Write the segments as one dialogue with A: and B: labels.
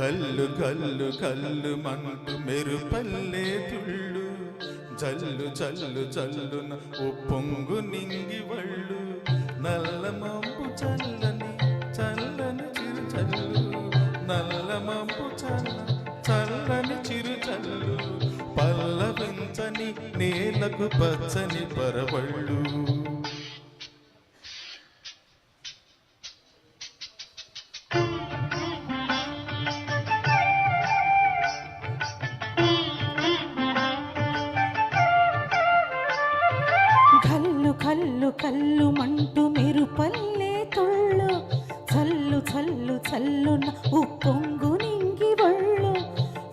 A: కల్లు కల్లు కల్లు మంటు మెరుపల్లే తుళ్ళు జల్లు జల్లు జల్లున ఉప్పొంగు నింగి వళ్ళు నల్ల మంపు చల్లని చల్లని చిరు చల్లు నల్ల మంపు చల్లని చిరు చల్లు పల్లవించని నేలకు పచ్చని పరవళ్ళు
B: కల్లు కల్లు మంటు మెరుపల్లే తుళ్ళు చల్లు చల్లు చల్లున ఉప్పొంగు నింగి వళ్ళు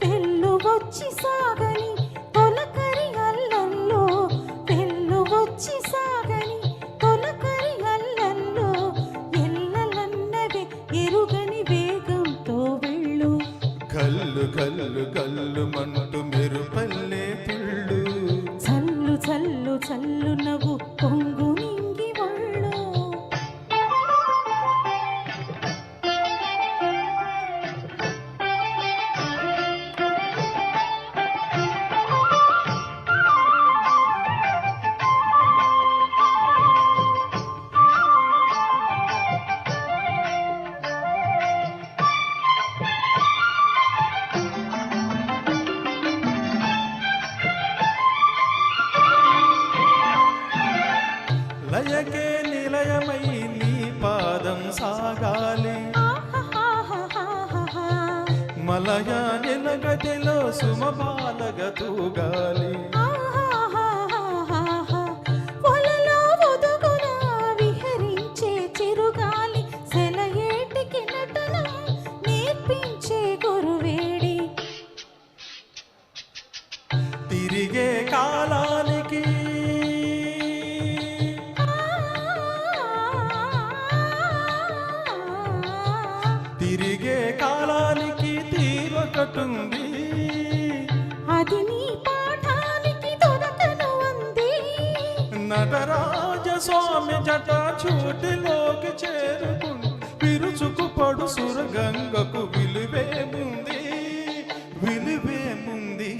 B: వెళ్ళు వచ్చి సాగని తొలకరి అల్లల్లో వెళ్ళు వచ్చి సాగని తొలకరి అల్లల్లో ఎల్లలన్నవే ఎరుగని వేగంతో వెళ్ళు
A: కల్లు కల్లు కల్లు మంటు మెరుపల్లే తుళ్ళు
B: చల్లు చల్లు చల్లు నవ్వు పొంగు నింగి వళ్ళు
A: లయకే నిలయమై నీ పాదం సాగాలి మలయా నిలగదిలో సుమబాలగ తూగాలి
B: పొలలో ఒదుగున విహరించే చిరుగాలి సెలయేటికి నటనం నేర్పించే గురువేడి
A: తిరిగే కాలానికి తిరిగే కాలానికి తీరొకటుంది
B: అది నీ పాఠానికి దొరకను అంది
A: నటరాజ స్వామి జట చూటిలోకి చేరుకుంటూ విరుచుకు పడు సురగంగకు విలువేముంది విలువేముంది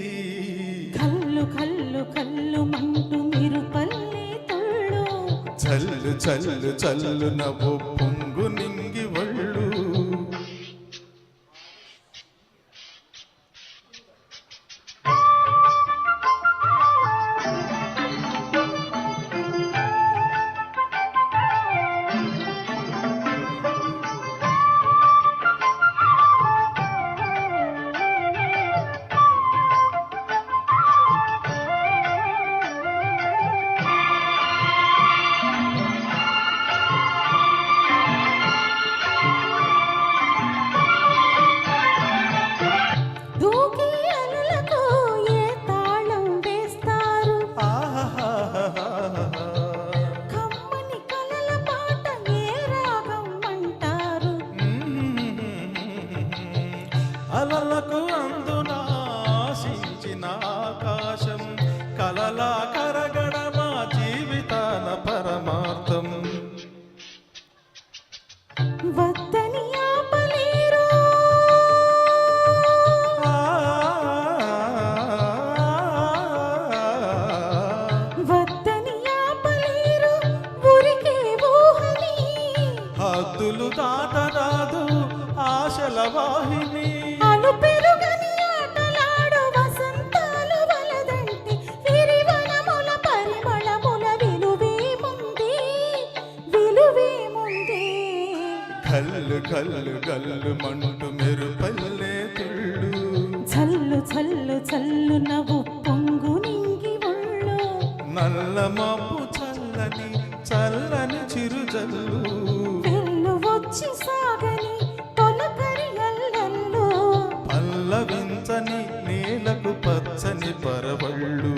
B: కల్లు కల్లు కల్లు మంటు మెరుపల్లే తుళ్ళు
A: చల్లు చల్లు చల్లు నవ్వు పొంగు నింగి వళ్ళు
B: దూకి అలలకు ఏ తాళం వేస్తారు కమ్మని కలల పాట ఏ రాగం అంటారు
A: అలలకు అందున ఆశించిన ఆకాశం కలలా కరగడ మా జీవితాల పరమార్థం
B: వద్దని ఆపలేరు వద్దని ఆపలేరు ఉరికే ఊహని
A: హద్దులు దాటరాదు ఆశల వాహిని
B: అలు పెరుగని ఆటలాడు వసంతాలు వలదంటి విరివనముల పరిమళముల విలువేముంది విలువేముంది
A: కల్లు కల్లు కల్లు మంటు మెరుపల్లే తుళ్ళు
B: చల్లు చల్లు చల్లు నవ్వు పొంగు నింగి ఒళ్ళు
A: నల్ల మబ్బు చల్లని చల్లని చిరు జల్లు
B: వెళ్ళు వచ్చి సాగని తొలకరి అల్లల్లో
A: పల్లవించని నేలకు పచ్చని పరవళ్ళు